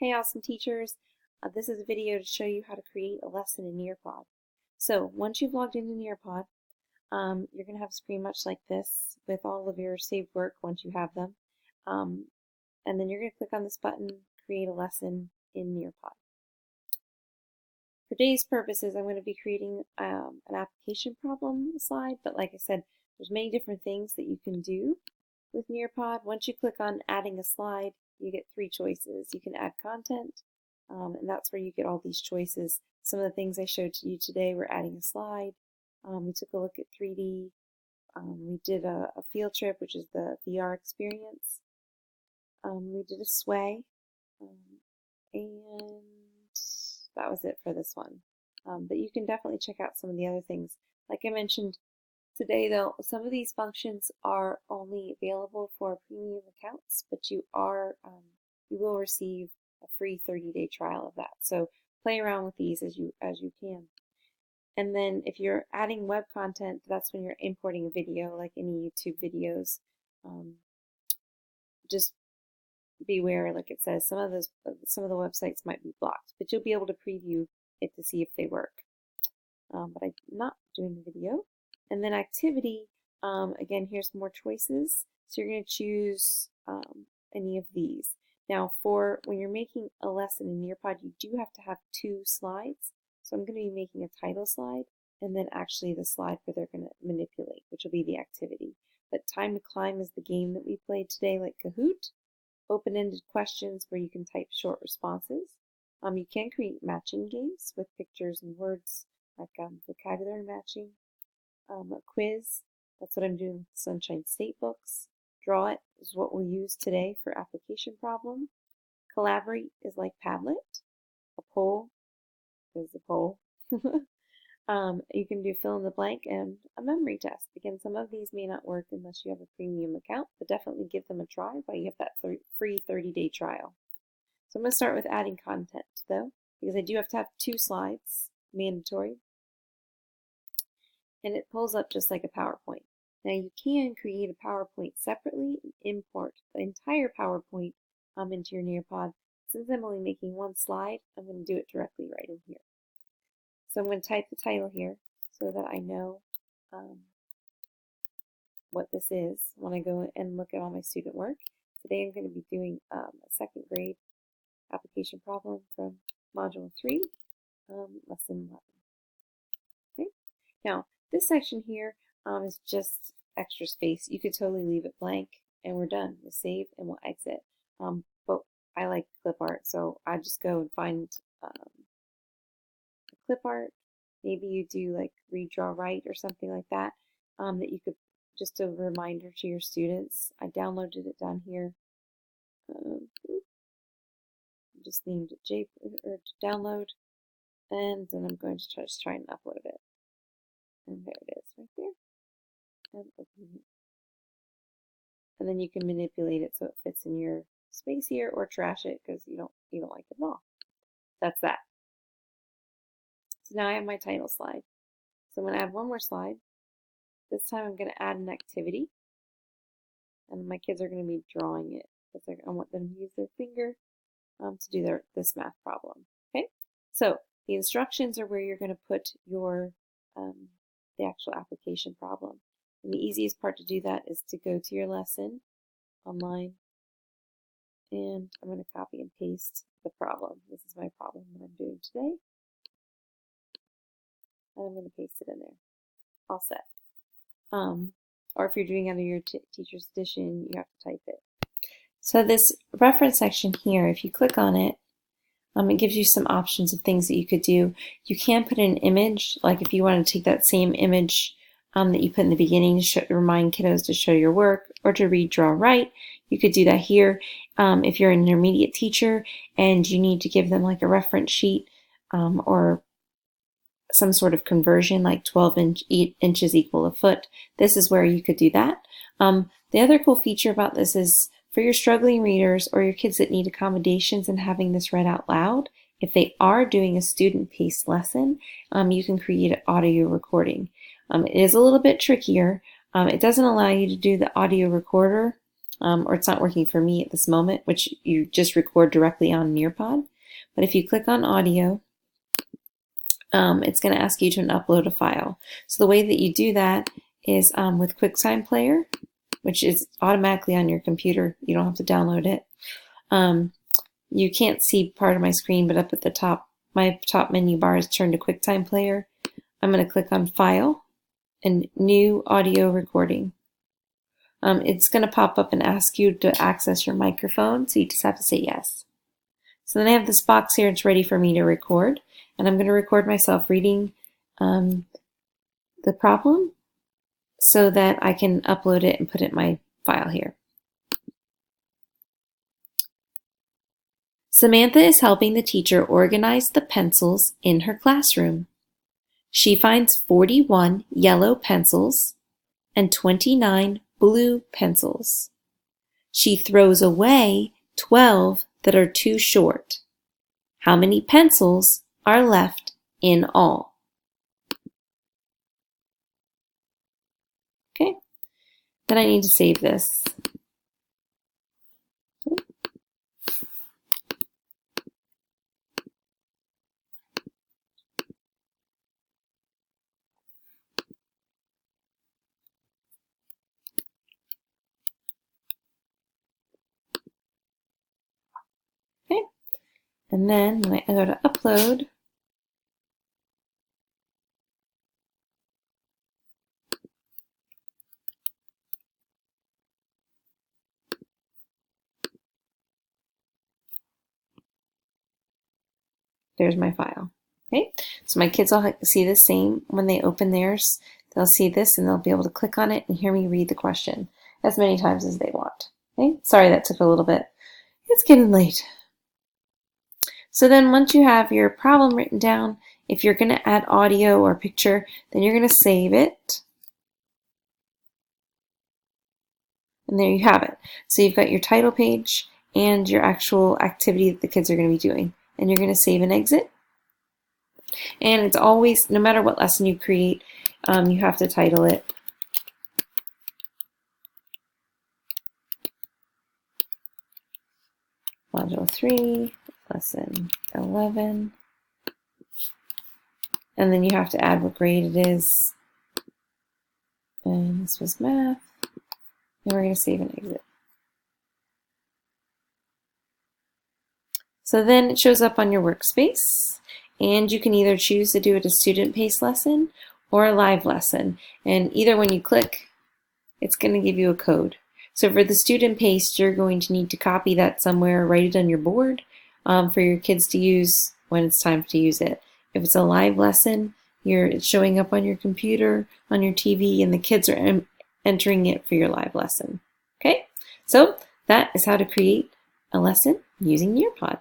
Hey awesome teachers, this is a video to show you how to create a lesson in Nearpod. So once you've logged into Nearpod, you're going to have a screen much like this with all of your saved work once you have them. And then you're going to click on this button, create a lesson in Nearpod. For today's purposes, I'm going to be creating an application problem slide, but like I said, there's many different things that you can do with Nearpod. Once you click on adding a slide, you get three choices. You can add content, and that's where you get all these choices. Some of the things I showed to you today were adding a slide. We took a look at 3D. We did a field trip, which is the VR experience. We did a sway, and that was it for this one. But you can definitely check out some of the other things. Like I mentioned today, though, some of these functions are only available for premium accounts, but you will receive a free 30-day trial of that. So play around with these as you can. And then if you're adding web content, that's when you're importing a video, like any YouTube videos. Just beware, like it says, some of the websites might be blocked, but you'll be able to preview it to see if they work. But I'm not doing the video. And then activity, again, here's more choices. So you're going to choose any of these. Now, for when you're making a lesson in Nearpod, you do have to have two slides. So I'm going to be making a title slide and then actually the slide where they're going to manipulate, which will be the activity. But Time to Climb is the game that we played today, like Kahoot. Open-ended questions where you can type short responses. You can create matching games with pictures and words, like vocabulary matching. A quiz, that's what I'm doing with Sunshine State books. Draw It is what we'll use today for application problem. Collaborate is like Padlet. A poll is a poll. You can do fill in the blank and a memory test. Again, some of these may not work unless you have a premium account, but definitely give them a try while you have that free 30-day trial. So I'm going to start with adding content, though, because I do have to have two slides, mandatory. And it pulls up just like a PowerPoint. Now you can create a PowerPoint separately and import the entire PowerPoint into your Nearpod. Since I'm only making one slide, I'm going to do it directly right in here. So I'm going to type the title here so that I know what this is when I go and look at all my student work. Today I'm going to be doing a second grade application problem from Module 3, Lesson 11. Okay. Now, this section here is just extra space. You could totally leave it blank and we're done. We'll save and we'll exit. But I like clip art, so I just go and find clip art. Maybe you do like read, draw, write or something like that, that you could, just a reminder to your students. I downloaded it down here. Just named it download, and then I'm going to try and upload it. And there it is right there. And open it. And then you can manipulate it so it fits in your space here, or trash it because you don't like it at all. That's that. So now I have my title slide. So I'm going to add one more slide. This time I'm going to add an activity. And my kids are going to be drawing it because I want them to use their finger to do this math problem. Okay? So the instructions are where you're going to put your the actual application problem. And the easiest part to do that is to go to your lesson online, and I'm going to copy and paste the problem. This is my problem that I'm doing today. And I'm going to paste it in there. All set. Or if you're doing under your teacher's edition, you have to type it. So this reference section here, if you click on it, it gives you some options of things that you could do. You can put in an image, like if you want to take that same image that you put in the beginning to remind kiddos to show your work or to read, draw, write. You could do that here. If you're an intermediate teacher and you need to give them like a reference sheet or some sort of conversion, like 12 inches equal a foot, this is where you could do that. The other cool feature about this is for your struggling readers or your kids that need accommodations and having this read out loud, if they are doing a student-paced lesson, you can create an audio recording. It is a little bit trickier. It doesn't allow you to do the audio recorder or it's not working for me at this moment, which you just record directly on Nearpod. But if you click on audio, it's going to ask you to upload a file. So the way that you do that is with QuickTime Player, which is automatically on your computer. You don't have to download it. You can't see part of my screen, but up at the top, my top menu bar is turned to QuickTime Player. I'm going to click on File and New Audio Recording. It's going to pop up and ask you to access your microphone, so you just have to say yes. So then I have this box here, it's ready for me to record, and I'm going to record myself reading the problem so that I can upload it and put it in my file here. Samantha is helping the teacher organize the pencils in her classroom. She finds 41 yellow pencils and 29 blue pencils. She throws away 12 that are too short. How many pencils are left in all? Okay, then I need to save this. Okay, and then when I go to upload, there's my file. Okay, so my kids will see the same when they open theirs. They'll see this and they'll be able to click on it and hear me read the question as many times as they want. Okay, sorry that took a little bit. It's getting late. So then once you have your problem written down, if you're going to add audio or picture, then you're going to save it. And there you have it. So you've got your title page and your actual activity that the kids are going to be doing. And you're going to save and exit. And it's always, no matter what lesson you create, you have to title it. Module 3, Lesson 11. And then you have to add what grade it is. And this was math. And we're going to save and exit. So then it shows up on your workspace. And you can either choose to do it a student-paced lesson or a live lesson. And either when you click, it's going to give you a code. So for the student-paced, you're going to need to copy that somewhere, write it on your board for your kids to use when it's time to use it. If it's a live lesson, it's showing up on your computer, on your TV, and the kids are entering it for your live lesson. Okay, so that is how to create a lesson using Nearpod.